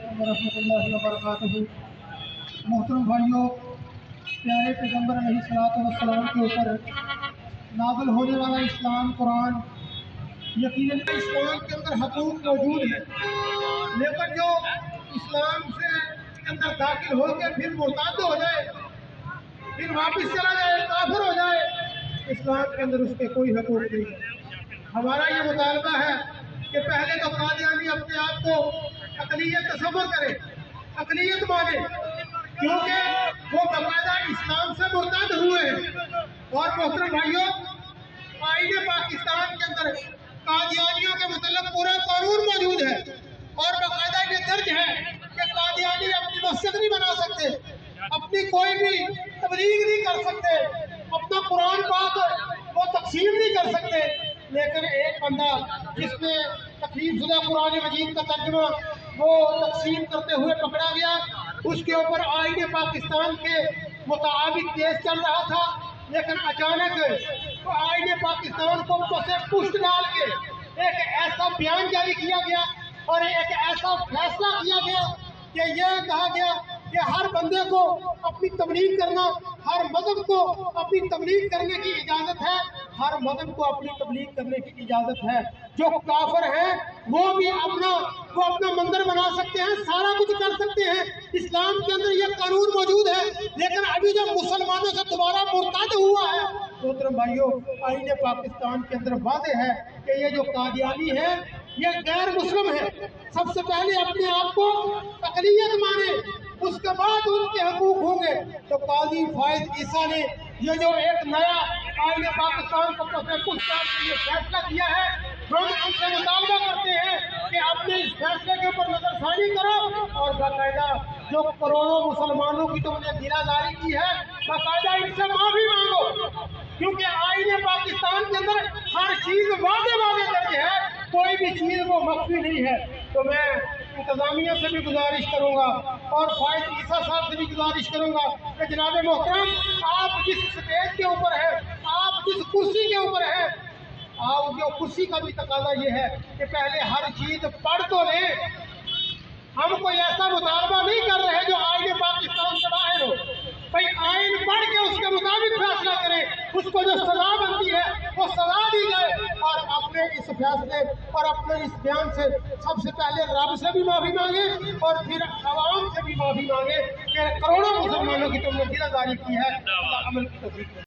علیکم ورحمۃ اللہ وبرکاتہ۔ محترم بھائیوں، پیارے پیغمبر علیہ الصلوۃ والسلام کے اوپر نازل ہونے والا اسلام قرآن، یقیناً اسلام کے اندر حقوق موجود ہیں، لیکن جو اسلام سے اندر داخل ہو کے پھر مرتد ہو جائے، پھر واپس چلا جائے، کافر ہو جائے، اسلام کے اندر اس کے کوئی حقوق نہیں ہے۔ ہمارا یہ مطالبہ ہے کہ پہلے تو قادیانی اپنے آپ کو اقلیت تصور کرے، اقلیت مانے، کیونکہ وہ باقاعدہ اسلام سے مرتد ہوئے ہیں۔ اور محترم بھائیوں، آئین پاکستان کے اندر قادیانیوں کے متعلق پورا قانون موجود ہے، اور باقاعدہ یہ درج ہے کہ قادیانی اپنی مسجد نہیں بنا سکتے، اپنی کوئی بھی تبلیغ نہیں کر سکتے، اپنا قرآن پاک وہ تقسیم نہیں کر سکتے۔ لیکن ایک بندہ جس نے تقریب شدہ قرآن مجید کا ترجمہ وہ تقسیم کرتے ہوئے پکڑا گیا، اس کے اوپر آئین پاکستان کے مطابق کیس چل رہا تھا، لیکن اچانک آئین پاکستان کو سے پشت ڈال کے ایک ایسا بیان جاری کیا گیا اور ایک ایسا فیصلہ کیا گیا کہ یہ کہا گیا کہ ہر بندے کو اپنی تبلیغ کرنا، ہر مذہب کو اپنی تبلیغ کرنے کی اجازت ہے، ہر مذہب کو اپنی تبلیغ کرنے کی اجازت ہے۔ جو کافر ہیں وہ بھی اپنا مندر بنا سکتے ہیں، سارا کچھ کر سکتے ہیں، اسلام کے اندر یہ قانون موجود ہے۔ لیکن ابھی جب مسلمانوں سے دوبارہ مرتد ہوا ہے، محترم بھائیوں، آئین پاکستان کے اندر واضح ہے کہ یہ جو قادیانی ہے یہ غیر مسلم ہے۔ سب سے پہلے اپنے آپ کو اقلیت مانے، اس کے بعد ان کے حقوق ہوں گے۔ تو قاضی فائز عیسیٰ نے یہ جو ایک نیا آئین پاکستان کو کچھ یہ فیصلہ کیا ہے، ہم ان سے مطالبہ کرتے ہیں کہ اپنے اس فیصلے کے اوپر نظر ثانی کرو، اور باقاعدہ جو کروڑوں مسلمانوں کی تم نے دلاداری کی ہے، باقاعدہ ان سے معافی مانگو، کیونکہ آئین پاکستان کے اندر ہر چیز واضح درج ہے، کوئی بھی چیز وہ مخفی نہیں ہے۔ تو میں انتظامیہ سے بھی گزارش کروں گا اور فائز عیسیٰ صاحب سے بھی گزارش کروں گا کہ جناب محترم، آپ جس سٹیج کے اوپر ہیں، آپ جس کرسی کے اوپر ہیں، آپ جو کرسی کا بھی تقاضا یہ ہے کہ پہلے ہر چیز پڑھ تو لیں۔ ہم کوئی ایسا مطالبہ نہیں کر رہے جو آئین پاکستان سے باہر ہو، بھائی آئین پڑھ کے اس کے مطابق فیصلہ کریں، اس کو جو سزا بنتی ہے وہ سزا دی جائے، اور اپنے اس فیصلے اور اپنے اس بیان سے سب سے پہلے رب سے بھی معافی مانگے اور پھر عوام سے بھی معافی مانگے کہ کروڑوں مسلمانوں کی تم نے دلاداری کی ہے، عمل کی توفیق دے۔